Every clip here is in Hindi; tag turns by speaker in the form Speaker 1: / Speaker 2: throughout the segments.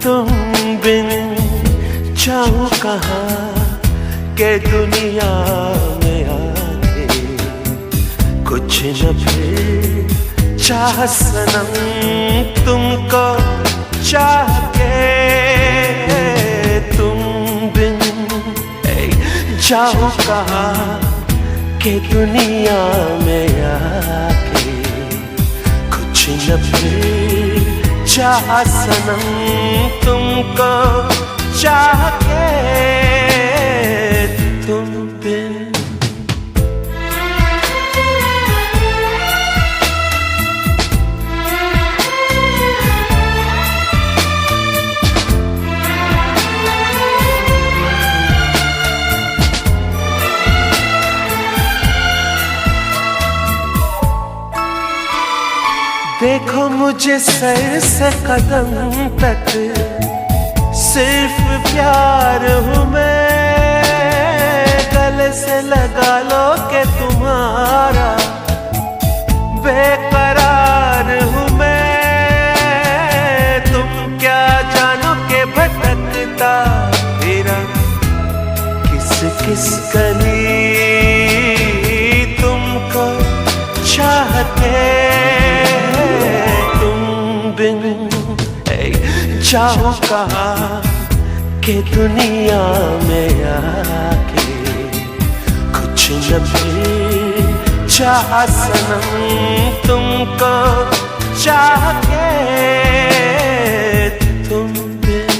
Speaker 1: तुम बिन जाऊं कहाँ के दुनिया में आके कुछ न फिर चाह सनम तुमको चाह के तुम बिन जाऊं कहाँ के दुनिया में आके कुछ न फिर चाह सनम तुमको चाह के तुम बिन। देखो मुझे सर से कदम तक सिर्फ प्यार हूँ मैं, गले से लगा लो के तुम्हारा बेकरार हूँ मैं। तुम क्या जानो के भटकता तेरा किस किस गली तुमको चाहते जाओ कहाँ के दुनिया में आके कुछ न फिर चाह सनम तुमको चाह के तुम बिन।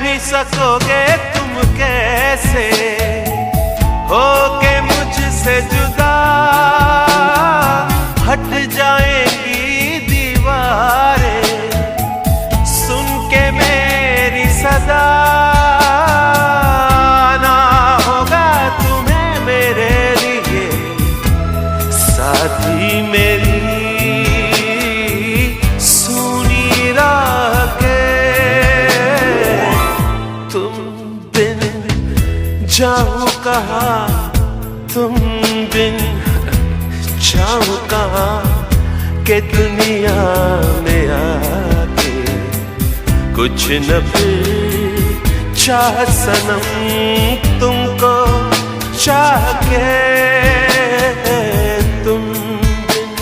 Speaker 1: भी सकोगे तुम कैसे होके मुझसे जुदा, हट जाएंगी दीवारें सुन के मेरी सदा। ना होगा तुम्हें मेरे लिए साथी मेरी सुनी राह के जाऊं कहाँ तुम बिन जाऊं कहाँ के दुनिया में आके कुछ न फिर चाह सनम तुमको चाह के तुम बिन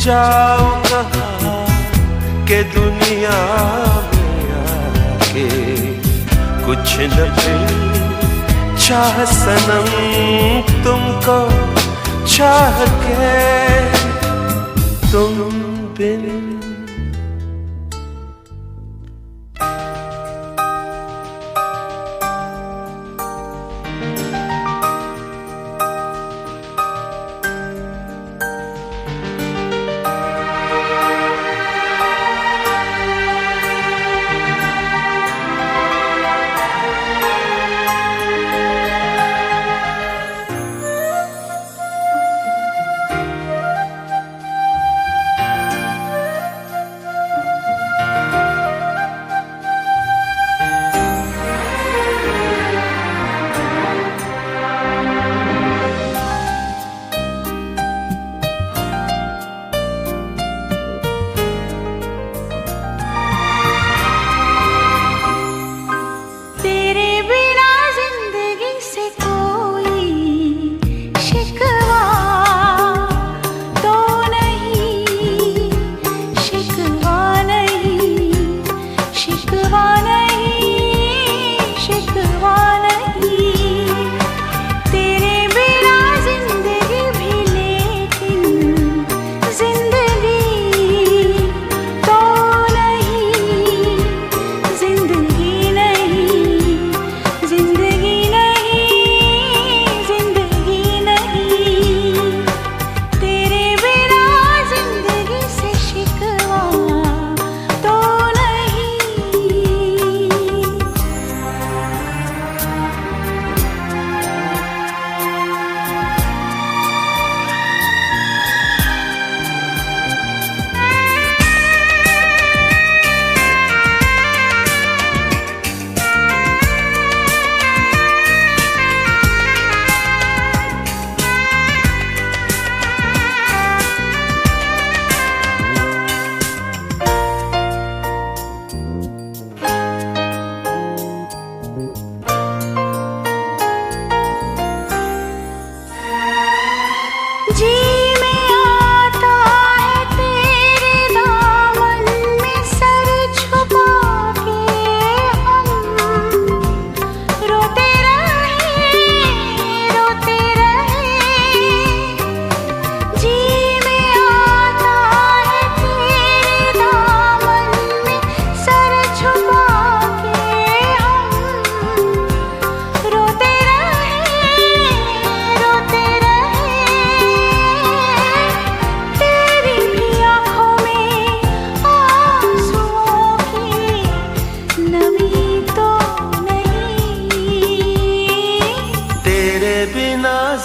Speaker 1: जाऊं कहाँ के दुनिया में आके कुछ न फिर चाह सनम तुमको चाह के तुम बिन।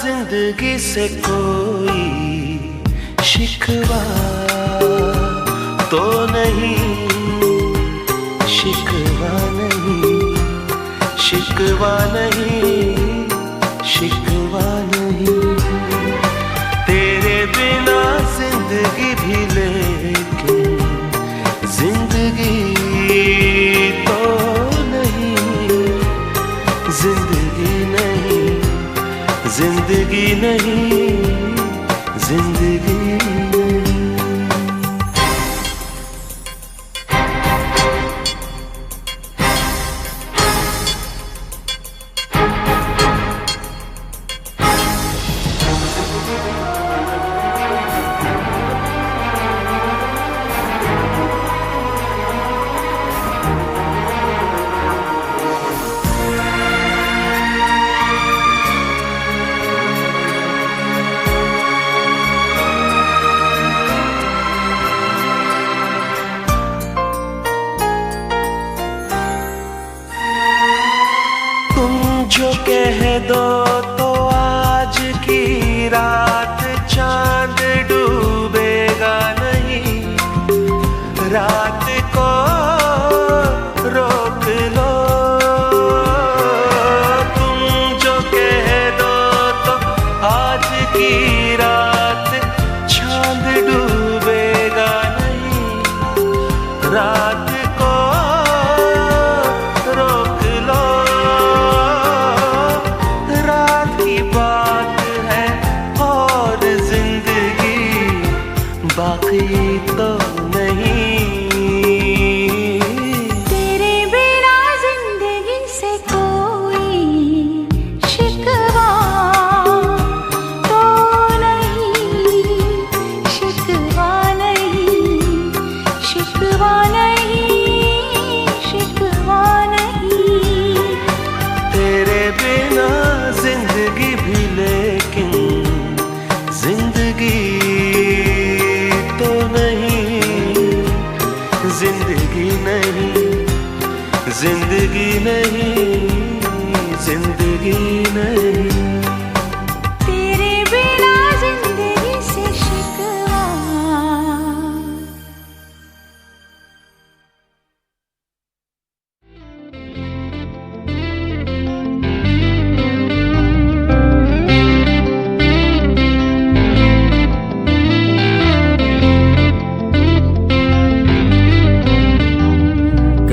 Speaker 1: जिंदगी से कोई शिकवा तो नहीं, शिकवा नहीं, शिकवा नहीं, शिकवा नहीं। तेरे बिना जिंदगी भी लेकिन जिंदगी तो नहीं, जिंदगी नहीं, जिंदगी नहीं, जिंदगी नहीं। जो कह दो तो आज की रात चांद डूबेगा नहीं, रात को रोक लो। तुम जो कह दो तो आज की रात चांद डूबेगा नहीं, रात को रोक लो। बाकी तो नहीं।
Speaker 2: तेरे बिना जिंदगी से कोई शिकवा तो नहीं, शिकवा नहीं, शिकवा नहीं, शिकवा नहीं।
Speaker 1: तेरे बिना जिंदगी भी लेकिन जिंदगी जिंदगी नहीं, जिंदगी नहीं, जिंदगी नहीं।
Speaker 2: तेरे बिना जिंदगी से शिकवा।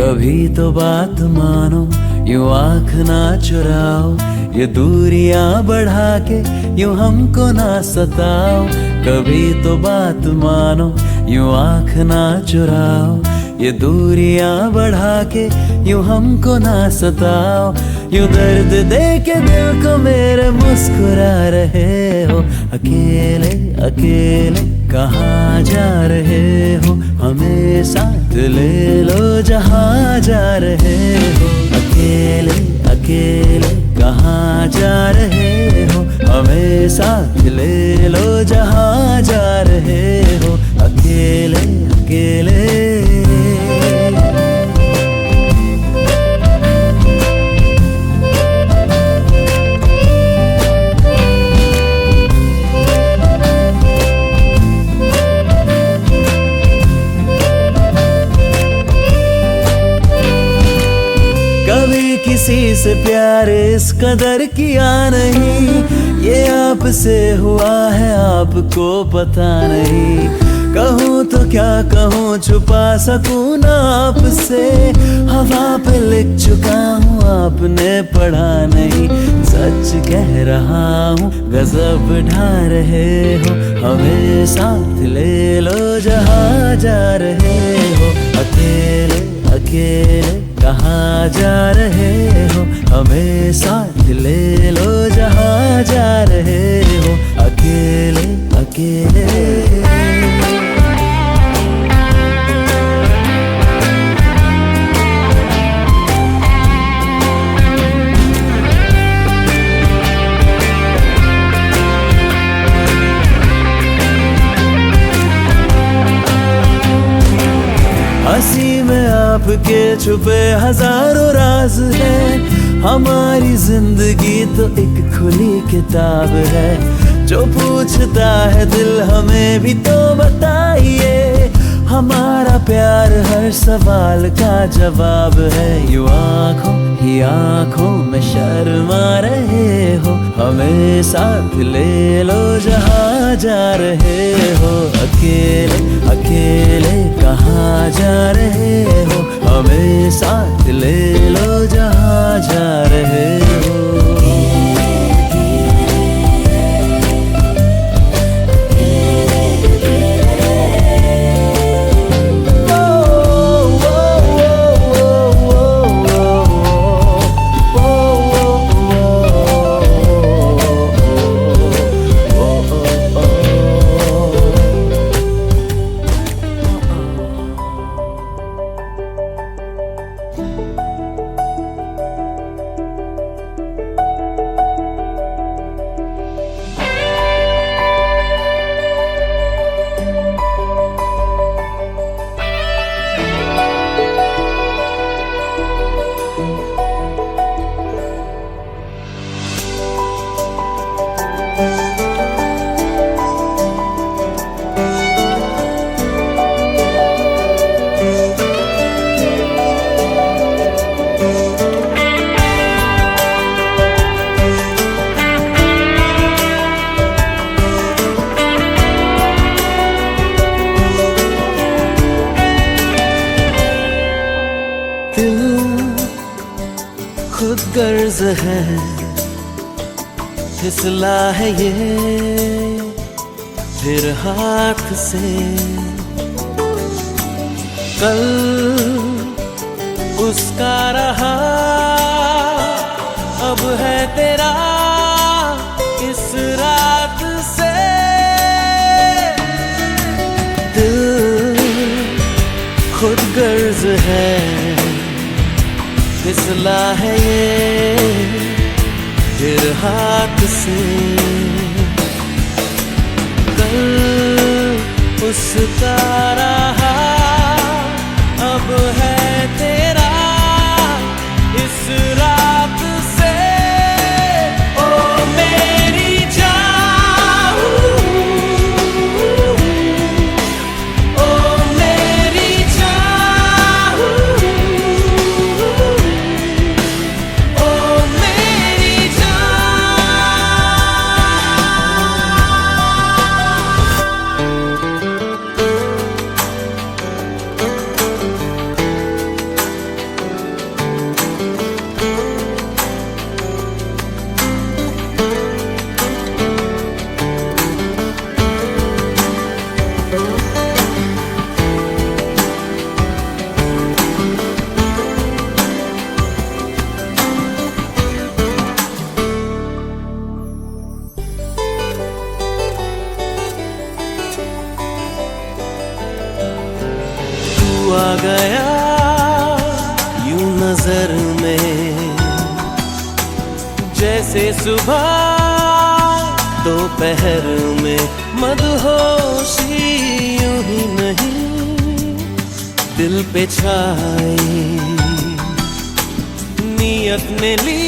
Speaker 3: कभी तो बात मानो, यूं आँख ना चुराओ, ये दूरियां बढ़ा के यूं हमको ना सताओ। कभी तो बात मानो, यूं आँख ना चुराओ, ये दूरियां बढ़ा के यूं हमको ना सताओ। यूं दर्द दे के दिल को मेरे मुस्कुरा रहे हो, अकेले अकेले कहाँ जा रहे हो, हमें साथ ले लो जहाँ जा रहे हो। अकेले अकेले कहाँ जा रहे हो, हमें साथ ले लो जहाँ जा रहे हो। अकेले अकेले किसी से प्यार इस कदर किया नहीं, ये आपसे हुआ है आपको पता नहीं। कहूँ तो क्या कहूँ, छुपा सकूँ ना आपसे, हवा पे लिख चुका हूँ आपने पढ़ा नहीं। सच कह रहा हूँ गजब ढा रहे हो, हमें साथ ले लो जहाँ जा रहे हो। अकेले अकेले कहाँ जा रहे हो, हमें साथ ले लो जहाँ जा रहे हो। अकेले अकेले हंसी में आपके छुपे हजारों राज हैं, हमारी जिंदगी तो एक खुली किताब है, जो पूछता है दिल हमें भी तो बताइए। हमारा प्यार हर सवाल का जवाब है। यूं आंखों ही आंखों में शर्मा रहे हो, हमें साथ ले लो जहाँ जा रहे हो। अकेले अकेले कहाँ जा रहे हो, हमें साथ ले लो जहाँ जा रहे हो। खुद गर्ज है, फिसला है ये फिर हाथ से। कल उसका रहा, अब है तेरा इस रात से। दिल खुद गर्ज है, फिसला है ये फिर हाथ से। कल उसका रहा, अब है तेरा इस रात से। ओ मेरी जान, ओ मेरी जान, आ गया यूं नजर में, जैसे सुबह दोपहर में। मदहोशी यूं ही नहीं दिल पे छाई, नियत ने ली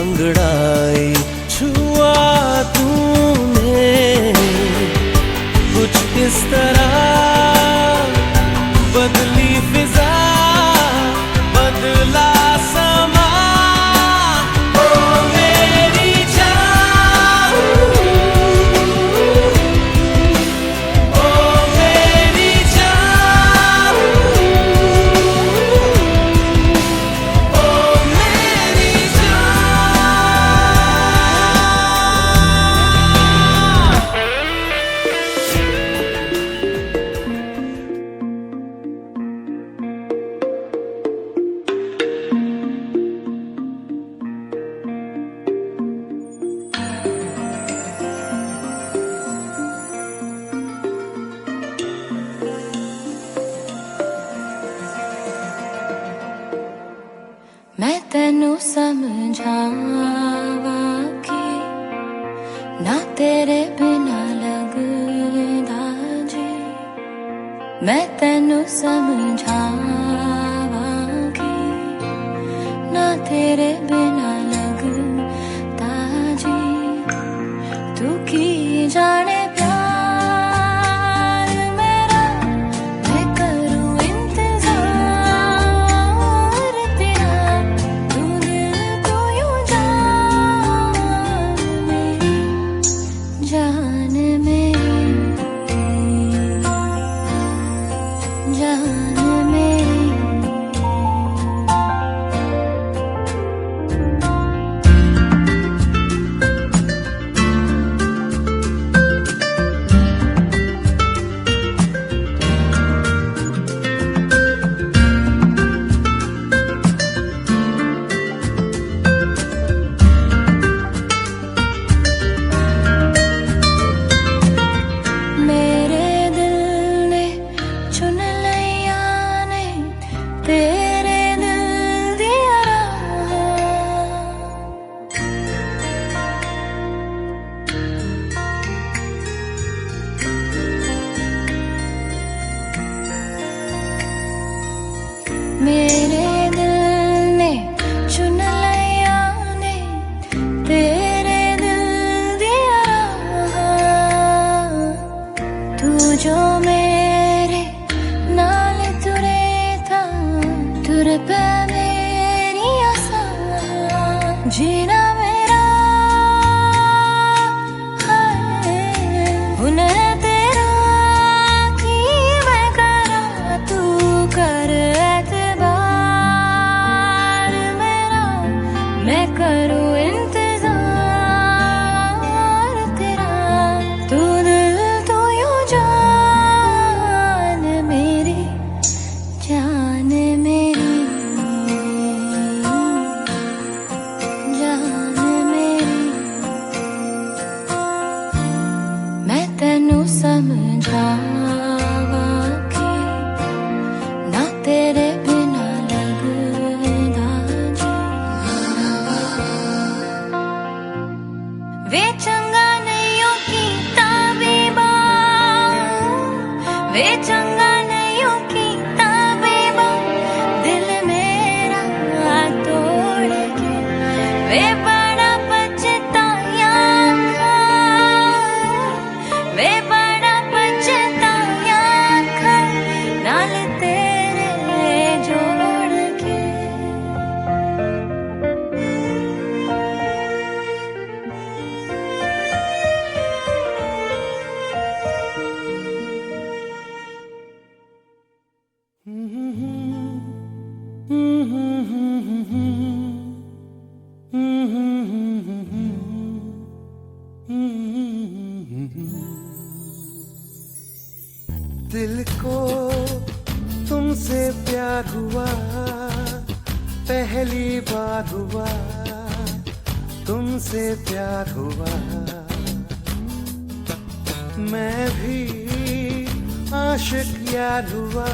Speaker 3: अंगड़ाई। छुआ तूने कुछ इस तरह, बदली फिजा बदला समा। ओ मेरी जान, ओ मेरी जान, ओ मेरी जान।
Speaker 2: मैं तेनू समझावा कि ना तेरे बिना लगदा जी। मैं तेनू समझावा कि ना तेरे बिना लगता जी। तू की जाने प्यार मेरा, मैं करूं इंतजार तेरा। तू दिल तो यूं जान मेरी, जान मेरी, जान मेरी। मेरे दिल ने चुन लिया ने तेरे दिल दिया राह। मेरे दिल ने चुन लिया ने तेरे दिल दिया राह। तू जो मेरे नाल तुरे था, तुर पे मेरी आसा। जीना मेरा है हुनर तेरा, की मैं करा तू कर एतबार मेरा। मैं करूं इंतजार तेरा। तू दिल तो यूं जान मेरी, जान मेरी, जान मेरी। मैं तेनू समझावा कि ना तेरे बिना लगदा जी। वे चंगा नहीं हो कीता बीबा, वे चंगा नहीं हो कीता बीबा। दिल मेरा तोड़ के वे बड़ा पछताया, वे बड़ा पछताया नाल तेरे जोड़ के।
Speaker 1: दिल को तुमसे प्यार हुआ, पहली बार हुआ तुमसे प्यार हुआ। मैं भी आशिक यार हुआ,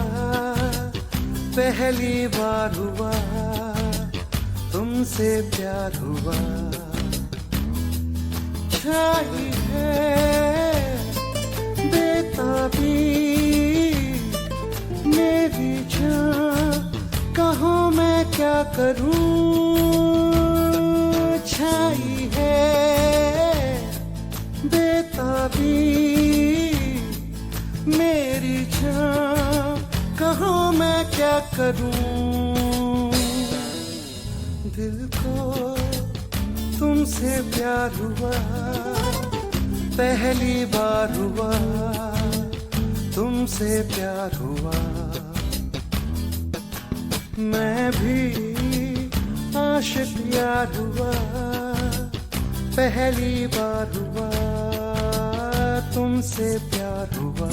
Speaker 1: पहली बार हुआ तुमसे प्यार हुआ। छाई है बेताबी मेरी जान, कहाँ मैं क्या करूं। छाई है बेताबी मेरी जान, कहाँ मैं क्या करूं। दिल को तुमसे प्यार हुआ, पहली बार हुआ तुमसे प्यार हुआ। मैं भी आशिक यार हुआ, पहली बार हुआ तुमसे प्यार हुआ।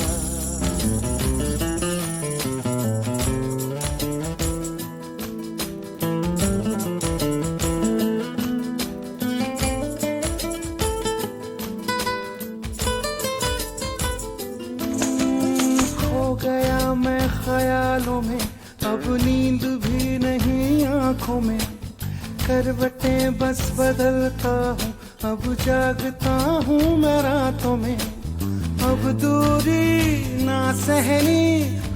Speaker 1: गया मैं ख्यालों में, अब नींद भी नहीं आंखों में। करवटें बस बदलता हूँ, अब जागता हूँ मैं रातों में। अब दूरी ना सहनी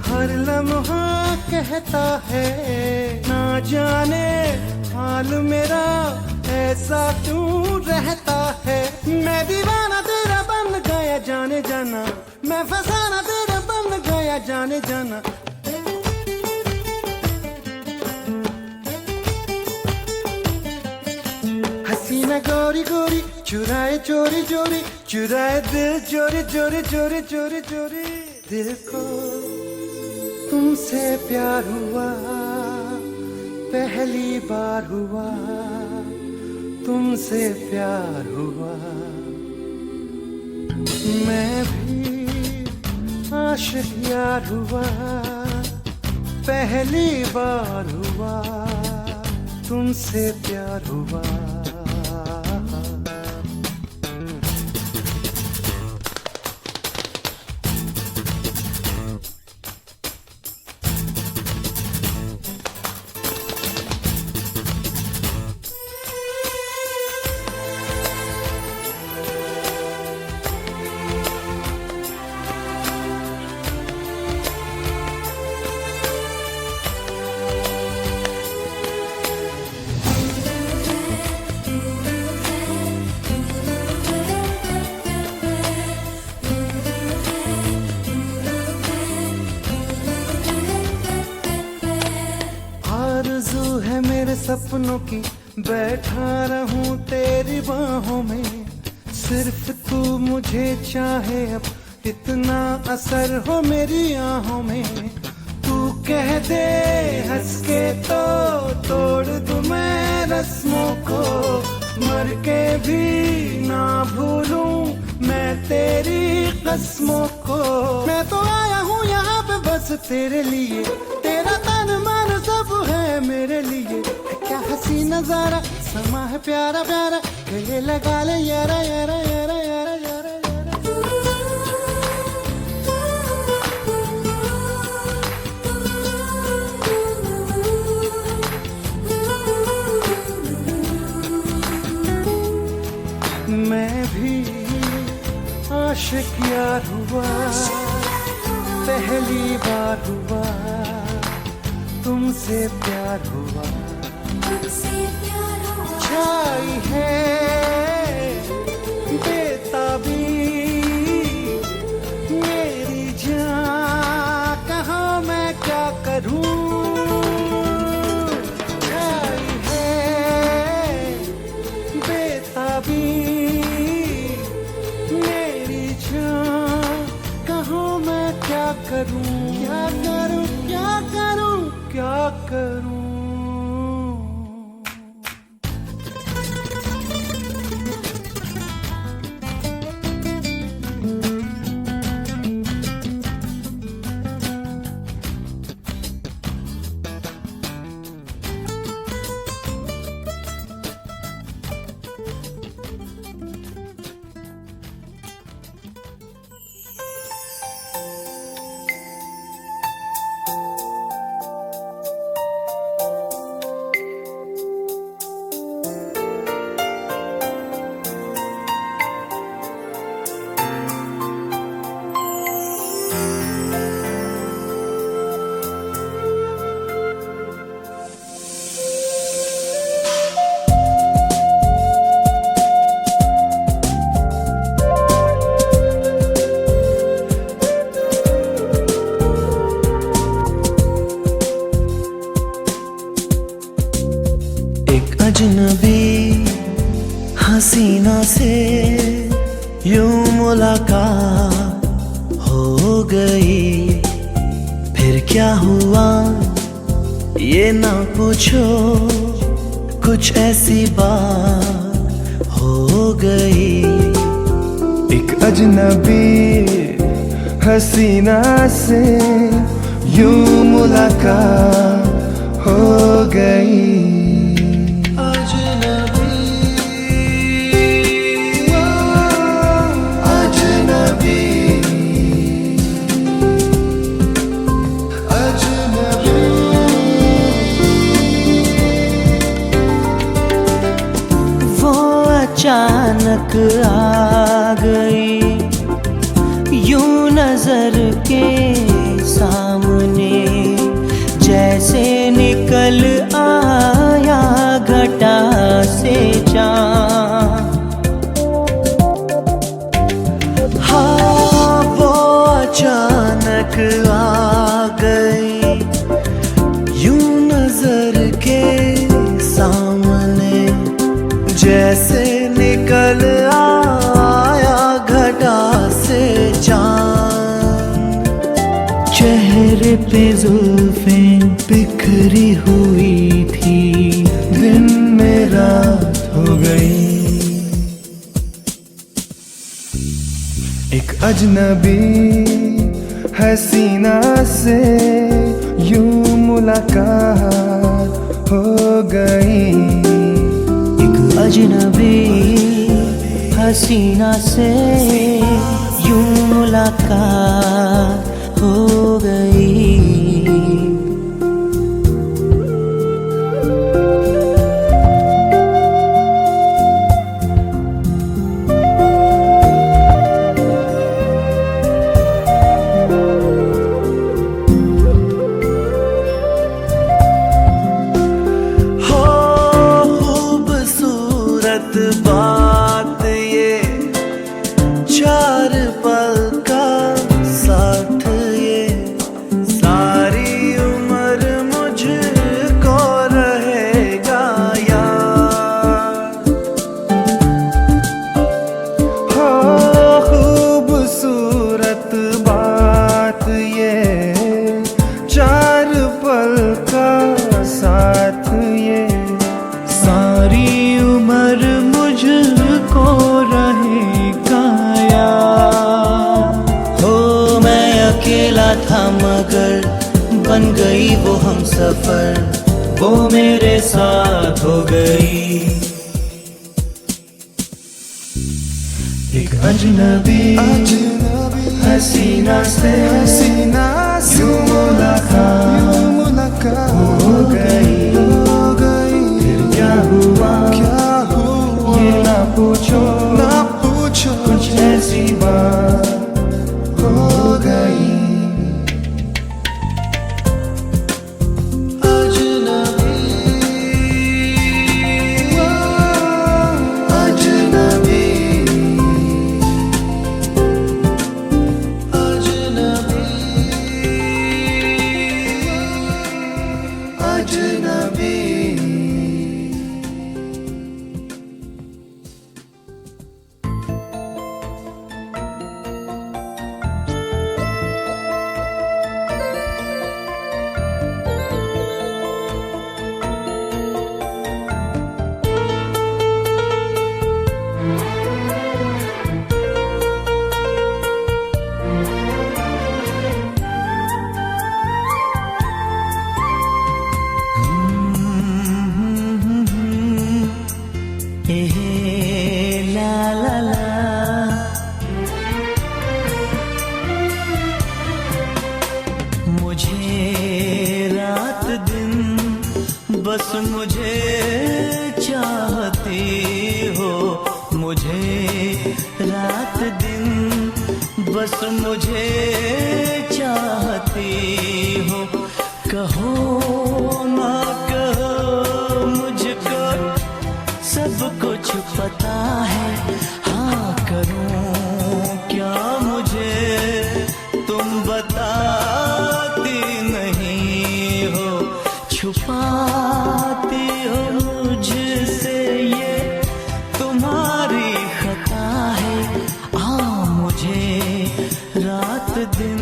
Speaker 1: हर लम्हा कहता है, ना जाने हाल मेरा ऐसा क्यों रहता है। मैं दीवाना तेरा बन गया जाने जाना, मैं फसाना तेरा बन गया जाने जाना। हसीना गोरी गोरी चुराए चोरी चोरी, चुराए दिल चोरी चोरी चोरी चोरी चोरी। दिल को तुमसे प्यार हुआ, पहली बार हुआ, तुमसे प्यार हुआ। मैं भी आशिक यार हुआ, पहली बार हुआ, तुमसे प्यार हुआ। आरज़ू है मेरे सपनों की, बैठा रहूं तेरी बाहों में। सिर्फ तू मुझे चाहे, अब इतना असर हो मेरी आहों में। तू कह दे हंस के तो तोड़ दूं मैं रस्मों को, मर के भी ना भूलूं मैं तेरी कसमों को। मैं तो आया हूँ यहाँ पे बस तेरे लिए, तेरा तन मन सब है मेरे लिए। क्या हसी नजारा समा है प्यारा प्यारा, गले लगा ले यारा यारा यारा यारा यारा यारा। मैं भी आशिक यार हुआ, पहली बार हुआ, तुमसे प्यार हुआ। छाई है बेताबी मेरी जान, कहाँ मैं क्या करूं। छाई है बेताबी मेरी जान, कहाँ मैं क्या करूं। क्या करूं क्या करूं क्या करूं।
Speaker 4: अजनबी हसीना से यूं मुलाकात हो गई, फिर क्या हुआ ये ना पूछो, कुछ ऐसी बात हो गई।
Speaker 5: एक अजनबी हसीना से यूं मुलाकात हो गई।
Speaker 4: अचानक आ गई यूं नजर के सामने, जैसे निकल आई आया घटा से चाँद। हाँ वो अचानक आ गई यूं नजर के सामने, जैसे निकल आया घटा से चाँद। चेहरे पे जुल्फें बिखरी हुई थी,
Speaker 5: दिन में रात हो गई। एक अजनबी हसीना से यूं मुलाकात हो गई।
Speaker 4: एक अजनबी हसीना से यूं मुलाकात हो गई। बात ये चार पल का साथ, ये सारी उम्र मुझको रहेगा याद।
Speaker 5: हो खूबसूरत बात ये चार पल का साथ, ये
Speaker 4: सारी उम्र मुझको रहेगा याद। हो मैं अकेला था मगर बन गई वो हम सफर, वो मेरे साथ हो गई।
Speaker 5: एक अजनबी हसीना से यूं मुलाकात हो गई। फिर क्या हुआ ये ना पूछो कुछ ऐसी बात हो गई।
Speaker 4: मुझे रात दिन बस मुझे चाहती हो, मुझे रात दिन बस मुझे चाहती हो। कहो ना कहो मुझको सब कुछ पता है, हाँ करूं क्या मुझे तुम बताती नहीं हो। छुपाती हो मुझसे ये तुम्हारी खता है, हाँ मुझे रात दिन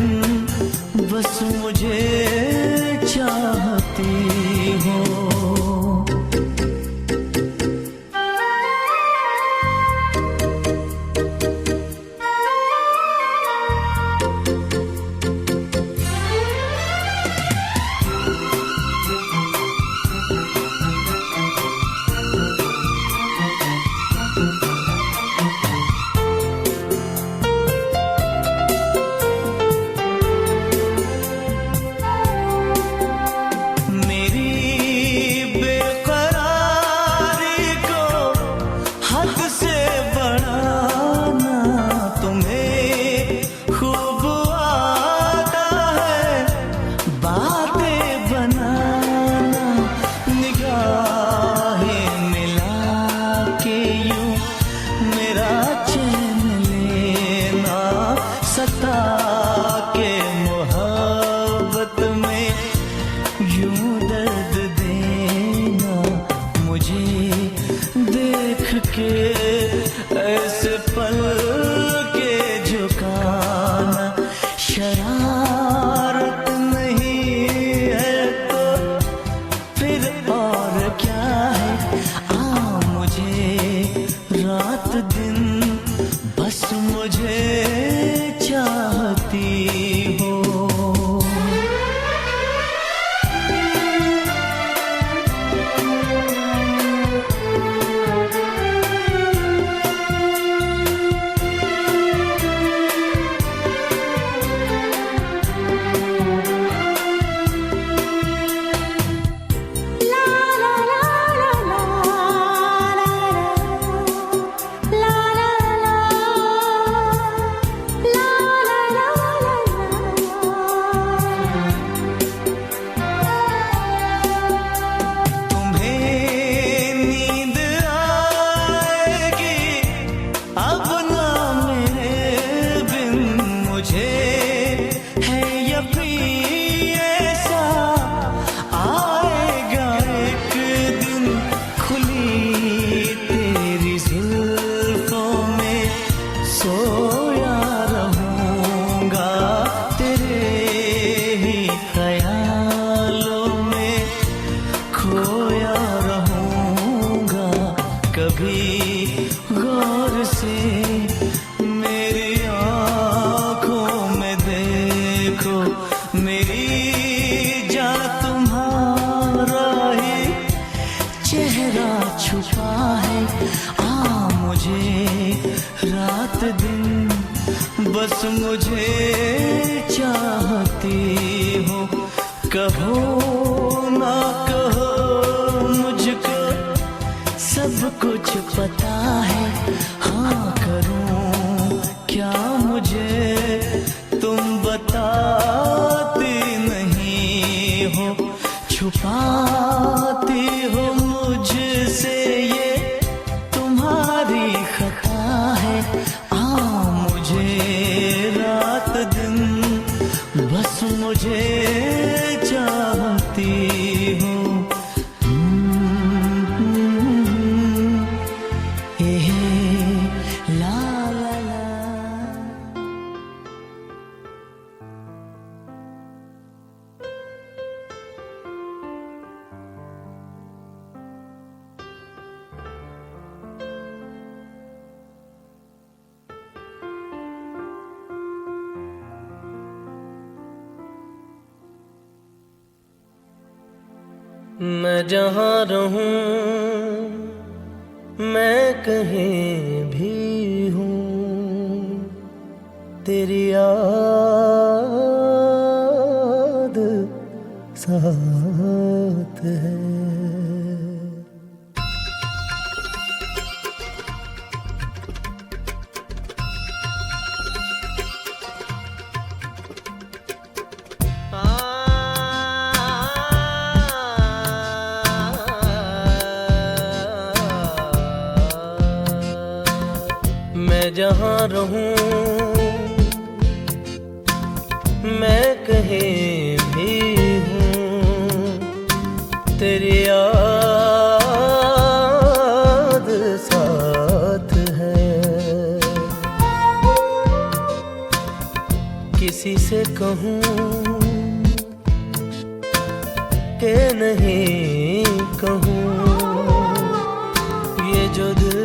Speaker 4: बस मुझे चाहती हो।
Speaker 3: ऐसे पल के झुकाना शरारत नहीं है तो फिर और क्या है। मुझे रात दिन बस मुझे चाहती हो। रात दिन बस मुझे चाहती हो। कहो ना कहो मुझको सब कुछ पता है। हाँ करूं क्या मुझे तुम बताती नहीं हो। छुपाती हो मुझसे ये तुम्हारी खता है। मुझे रात दिन बस मुझे चाहती हो। ला ला ला। मैं जहाँ रहूं मैं कहीं भी हूँ तेरी याद साथ है। मैं जहाँ रहूं मैं कहीं भी हूँ तेरी याद साथ है। किसी से कहूँ कि नहीं कहूँ ये जो दिल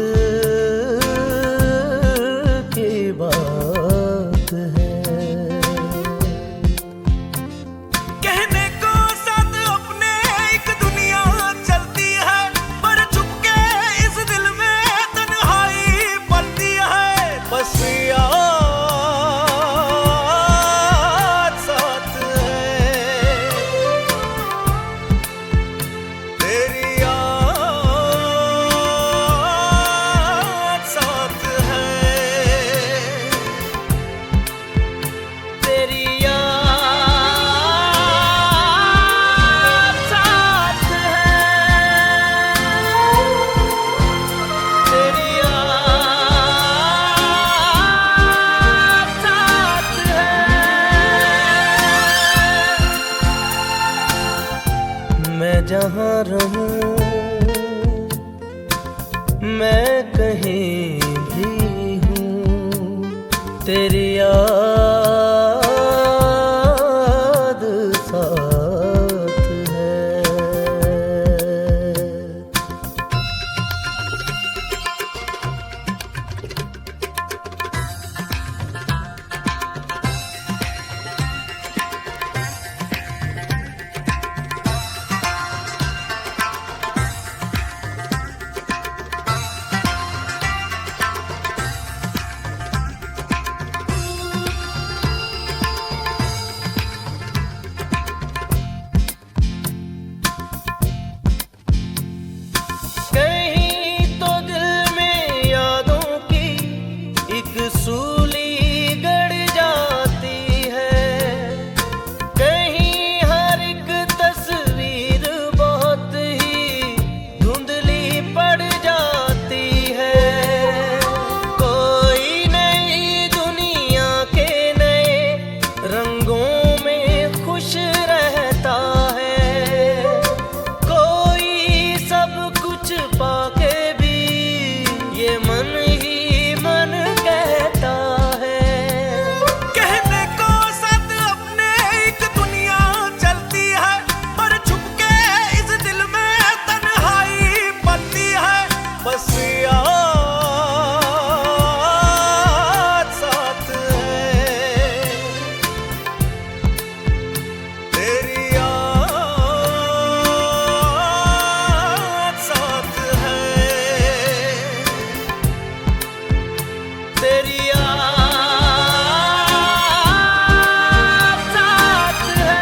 Speaker 3: बात है।
Speaker 6: कहने को साथ अपने एक दुनिया चलती है पर चुपके इस दिल में तन्हाई पलती है। बस याद साथ है तेरी याद साथ है।
Speaker 3: मैं जहाँ रहूं मैं कहीं
Speaker 4: ये मन ही मन कहता है।
Speaker 6: कहने को साथ अपने एक दुनिया चलती है, पर छुप के इस दिल में तन्हाई पलती है। बस याद साथ है, तेरी याद साथ है, तेरी याद साथ है।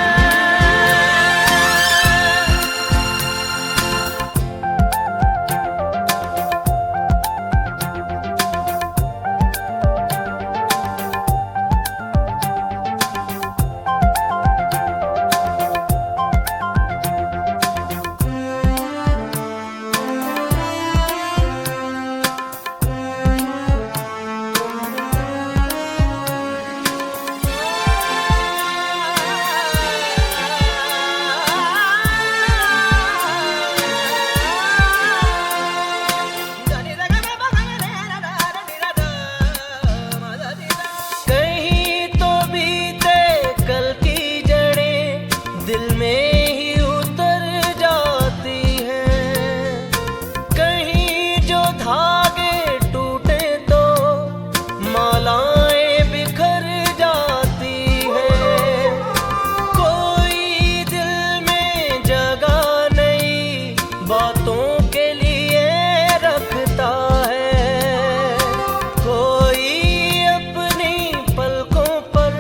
Speaker 4: कहीं तो बीते कल की जड़ें दिल में ही उतर जाती हैं। कहीं जो धागे टूटे तो मालाएं बिखर जाती हैं। कोई दिल में जगह नहीं बातों के लिए रखता है। कोई अपनी पलकों पर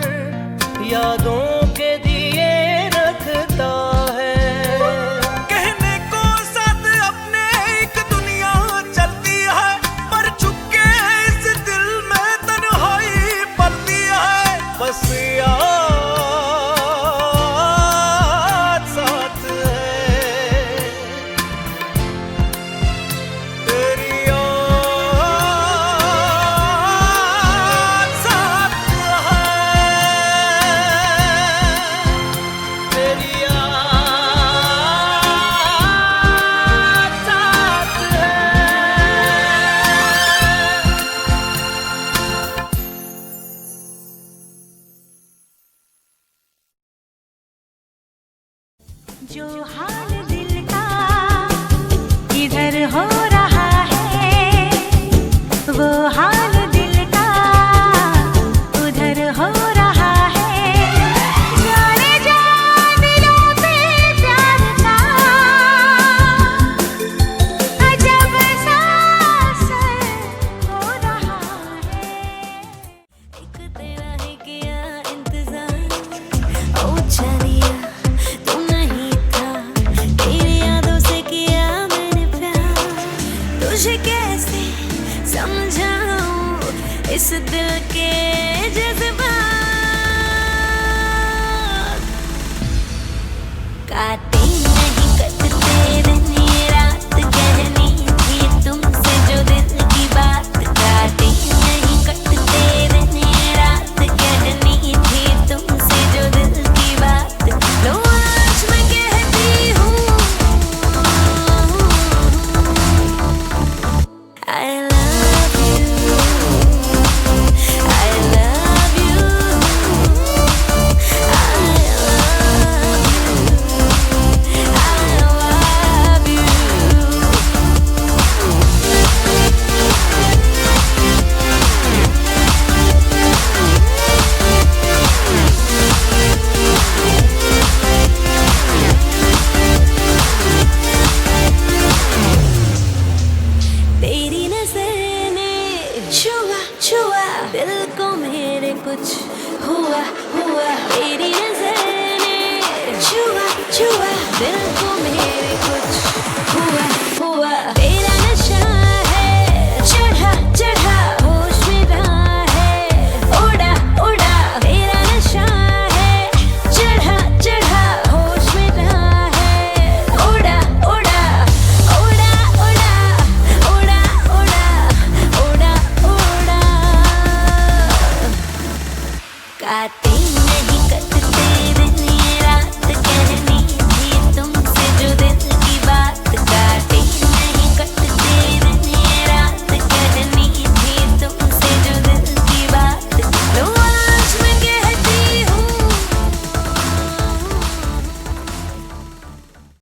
Speaker 4: यादों के दिए रखता है।
Speaker 6: कहने को साथ अपने एक दुनिया चलती है, पर छुप के इस दिल में तन्हाई पलती है। बस याद साथ है, तेरी याद साथ है, तेरी याद साथ है।
Speaker 2: जो हाल दिल का इधर हो रहा है, वो हाल दिल का उधर हो रहा है। जाने जा दिलों पे प्यार का अजब सा असर हो रहा है। एक तेरा ही किया इंतजार, ओ चलिया तू नहीं था, तेरी यादों से किया मैंने प्यार। तुझे कैसे समझाऊं इस दिल के जज्बात। काटे नहीं कटते दिन ये रात, कहनी थी तुमसे जो दिल की बात। काटे नहीं कटते दिन ये रात, कहनी थी तुमसे जो दिल की बात। लो आज मैं कहती हूँ I love you, I love you, I love you, I love you. तेरी नजर ने छुआ छुआ दिल को मेरे, कुछ हुआ हुआ। तेरी नजर ने छुआ छुआ दिल को